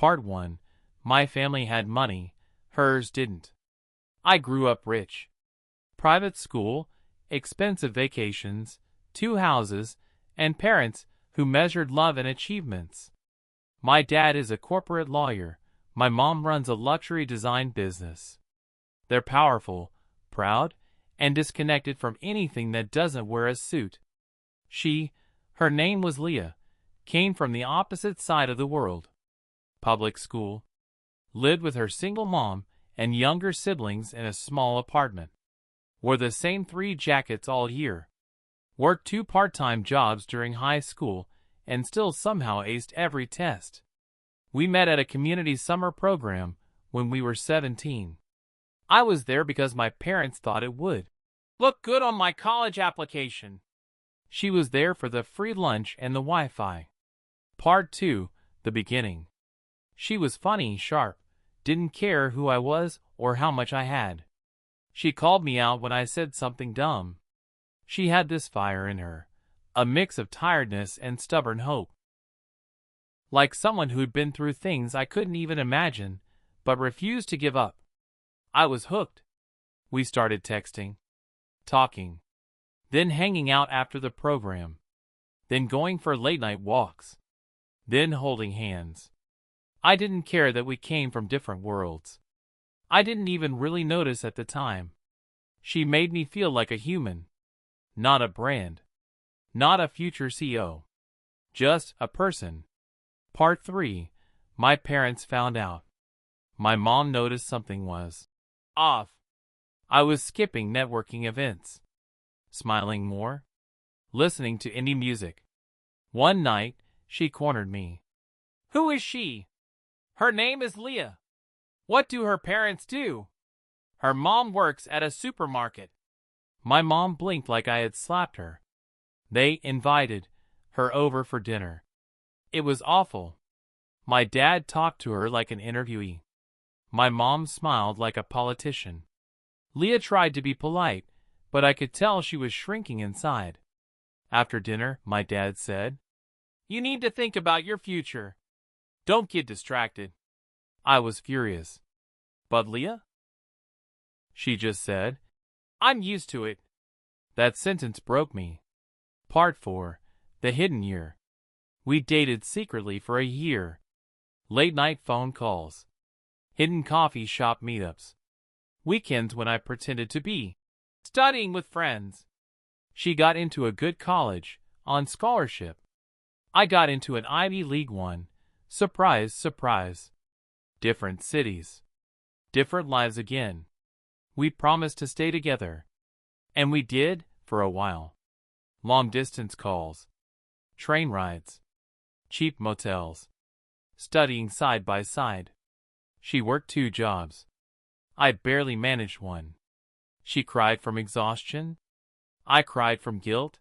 Part 1. My family had money, hers didn't. I grew up rich. Private school, expensive vacations, 2 houses, and parents who measured love and achievements. My dad is a corporate lawyer. My mom runs a luxury design business. They're powerful, proud, and disconnected from anything that doesn't wear a suit. Her name was Leah, came from the opposite side of the world. Public school. Lived with her single mom and younger siblings in a small apartment. Wore the same 3 jackets all year. Worked 2 part-time jobs during high school and still somehow aced every test. We met at a community summer program when we were 17. I was there because my parents thought it would look good on my college application. She was there for the free lunch and the Wi-Fi. Part 2. The beginning. She was funny, sharp, didn't care who I was or how much I had. She called me out when I said something dumb. She had this fire in her, a mix of tiredness and stubborn hope. Like someone who'd been through things I couldn't even imagine, but refused to give up. I was hooked. We started texting, talking, then hanging out after the program, then going for late-night walks, then holding hands. I didn't care that we came from different worlds. I didn't even really notice at the time. She made me feel like a human, not a brand, not a future CEO, just a person. Part 3. My parents found out. My mom noticed something was off. I was skipping networking events, smiling more, listening to indie music. One night, she cornered me. Who is she? Her name is Leah. What do her parents do? Her mom works at a supermarket. My mom blinked like I had slapped her. They invited her over for dinner. It was awful. My dad talked to her like an interviewee. My mom smiled like a politician. Leah tried to be polite, but I could tell she was shrinking inside. After dinner, my dad said, "You need to think about your future. Don't get distracted." I was furious. But Leah? She just said, "I'm used to it." That sentence broke me. Part 4. The hidden year. We dated secretly for a year. Late-night phone calls. Hidden coffee shop meetups. Weekends when I pretended to be studying with friends. She got into a good college, on scholarship. I got into an Ivy League one. Surprise, surprise. Different cities. Different lives again. We promised to stay together. And we did, for a while. Long-distance calls. Train rides. Cheap motels. Studying side by side. She worked 2 jobs. I barely managed one. She cried from exhaustion. I cried from guilt.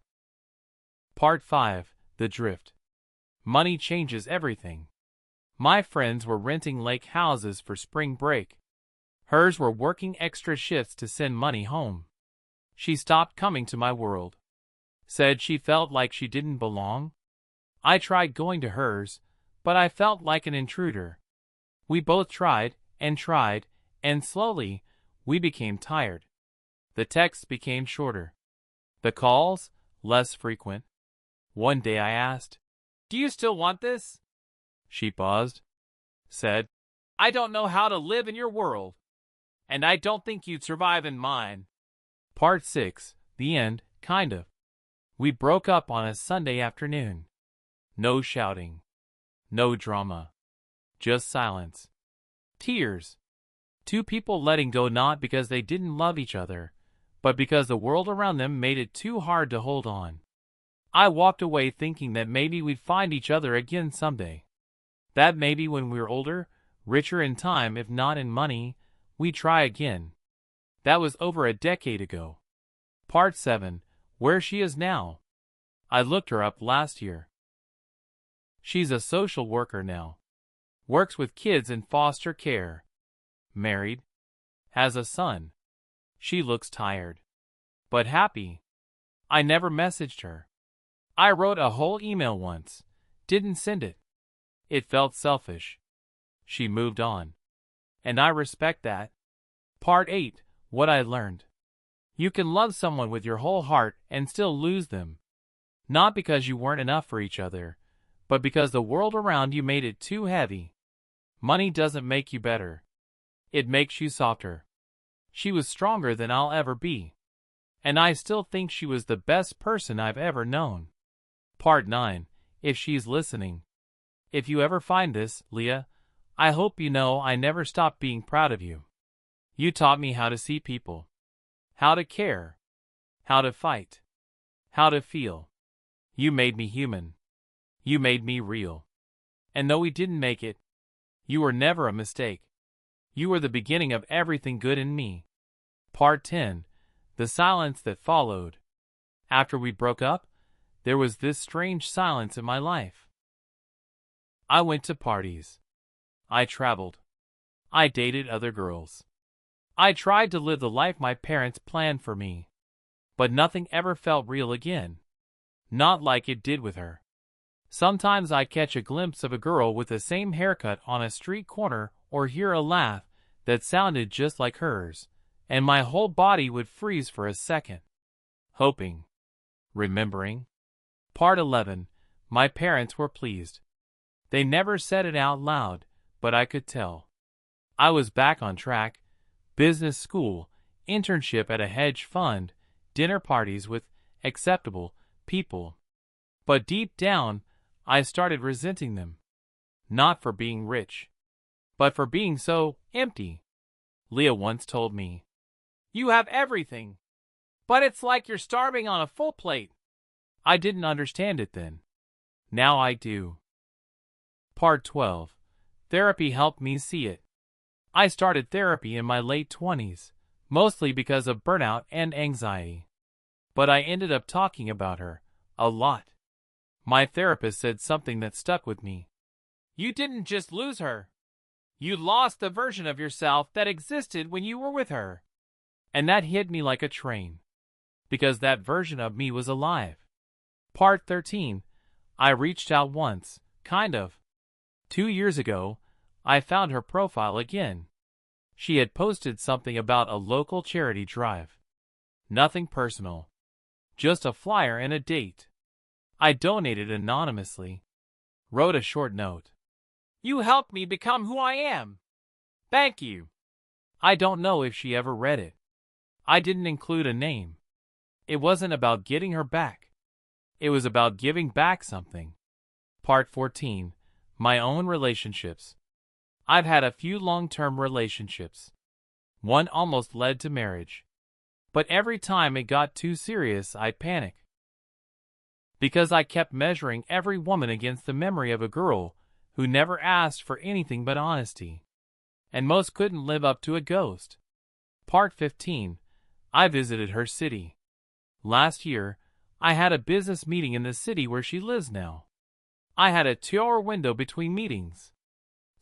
Part 5. The drift. Money changes everything. My friends were renting lake houses for spring break. Hers were working extra shifts to send money home. She stopped coming to my world. Said she felt like she didn't belong. I tried going to hers, but I felt like an intruder. We both tried, and slowly, we became tired. The texts became shorter. The calls, less frequent. One day I asked, "Do you still want this?" She paused, said, "I don't know how to live in your world, and I don't think you'd survive in mine." Part 6. The end, kind of. We broke up on a Sunday afternoon. No shouting. No drama. Just silence. Tears. 2 people letting go not because they didn't love each other, but because the world around them made it too hard to hold on. I walked away thinking that maybe we'd find each other again someday. That maybe when we're older, richer in time if not in money, we'd try again. That was over a decade ago. Part 7. Where she is now. I looked her up last year. She's a social worker now. Works with kids in foster care. Married. Has a son. She looks tired, but happy. I never messaged her. I wrote a whole email once. Didn't send it. It felt selfish. She moved on. And I respect that. Part 8. What I learned. You can love someone with your whole heart and still lose them. Not because you weren't enough for each other, but because the world around you made it too heavy. Money doesn't make you better. It makes you softer. She was stronger than I'll ever be. And I still think she was the best person I've ever known. Part 9. If she's listening. If you ever find this, Leah, I hope you know I never stopped being proud of you. You taught me how to see people. How to care. How to fight. How to feel. You made me human. You made me real. And though we didn't make it, you were never a mistake. You were the beginning of everything good in me. Part 10. The silence that followed. After we broke up, there was this strange silence in my life. I went to parties. I traveled. I dated other girls. I tried to live the life my parents planned for me. But nothing ever felt real again. Not like it did with her. Sometimes I catch a glimpse of a girl with the same haircut on a street corner or hear a laugh that sounded just like hers, and my whole body would freeze for a second. Hoping. Remembering. Part 11. My parents were pleased. They never said it out loud, but I could tell. I was back on track. Business school, internship at a hedge fund, dinner parties with acceptable people. But deep down, I started resenting them. Not for being rich, but for being so empty. Leah once told me, "You have everything, but it's like you're starving on a full plate." I didn't understand it then. Now I do. Part 12. Therapy helped me see it. I started therapy in my late 20s, mostly because of burnout and anxiety. But I ended up talking about her a lot. My therapist said something that stuck with me. You didn't just lose her. You lost the version of yourself that existed when you were with her. And that hit me like a train. Because that version of me was alive. Part 13. I reached out once, kind of. 2 years ago, I found her profile again. She had posted something about a local charity drive. Nothing personal. Just a flyer and a date. I donated anonymously. Wrote a short note. You helped me become who I am. Thank you. I don't know if she ever read it. I didn't include a name. It wasn't about getting her back. It was about giving back something. Part 14. My own relationships. I've had a few long-term relationships. One almost led to marriage. But every time it got too serious, I'd panic. Because I kept measuring every woman against the memory of a girl who never asked for anything but honesty. And most couldn't live up to a ghost. Part 15. I visited her city. Last year, I had a business meeting in the city where she lives now. I had a 2-hour window between meetings.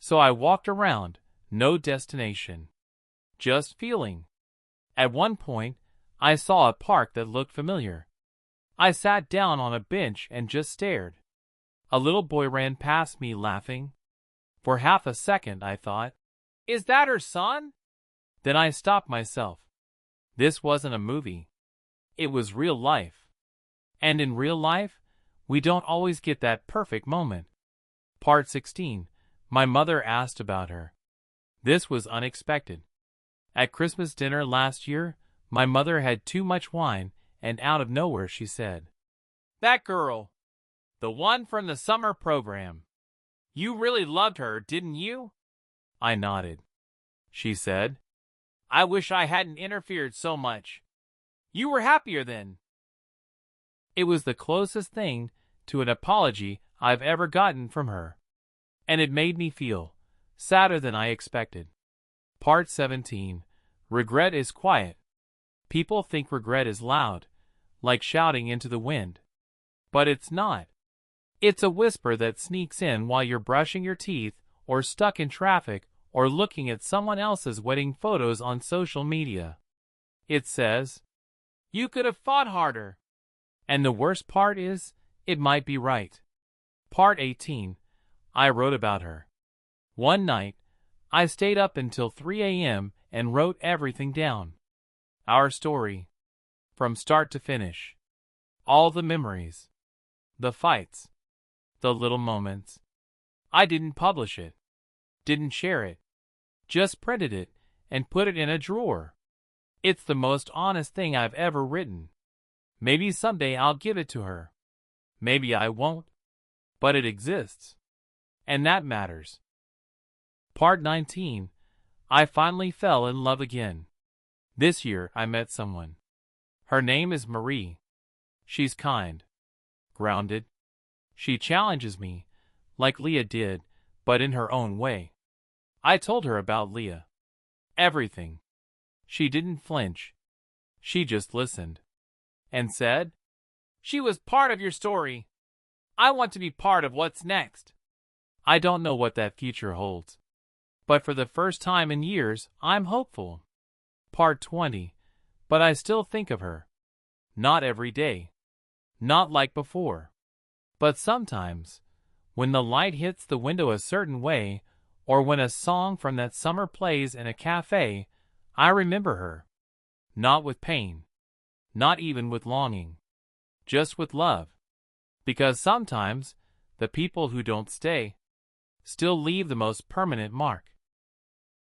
So I walked around, no destination. Just feeling. At one point, I saw a park that looked familiar. I sat down on a bench and just stared. A little boy ran past me laughing. For half a second I thought, is that her son? Then I stopped myself. This wasn't a movie. It was real life. And in real life, we don't always get that perfect moment. Part 16. My mother asked about her. This was unexpected. At Christmas dinner last year, my mother had too much wine, and out of nowhere she said, That girl, the one from the summer program. You really loved her, didn't you? I nodded. She said, I wish I hadn't interfered so much. You were happier then. It was the closest thing to an apology I've ever gotten from her. And it made me feel sadder than I expected. Part 17. Regret is quiet. People think regret is loud, like shouting into the wind. But it's not. It's a whisper that sneaks in while you're brushing your teeth, or stuck in traffic, or looking at someone else's wedding photos on social media. It says, you could have fought harder. And the worst part is, it might be right. Part 18. I wrote about her. One night, I stayed up until 3 a.m. and wrote everything down. Our story. From start to finish. All the memories. The fights. The little moments. I didn't publish it. Didn't share it. Just printed it and put it in a drawer. It's the most honest thing I've ever written. Maybe someday I'll give it to her. Maybe I won't. But it exists. And that matters. Part 19. I finally fell in love again. This year I met someone. Her name is Marie. She's kind. Grounded. She challenges me, like Leah did, but in her own way. I told her about Leah. Everything. She didn't flinch. She just listened. And said, "She was part of your story. I want to be part of what's next." I don't know what that future holds. But for the first time in years, I'm hopeful. Part 20. But I still think of her. Not every day. Not like before. But sometimes, when the light hits the window a certain way, or when a song from that summer plays in a cafe, I remember her. Not with pain. Not even with longing. Just with love. Because sometimes, the people who don't stay still leave the most permanent mark.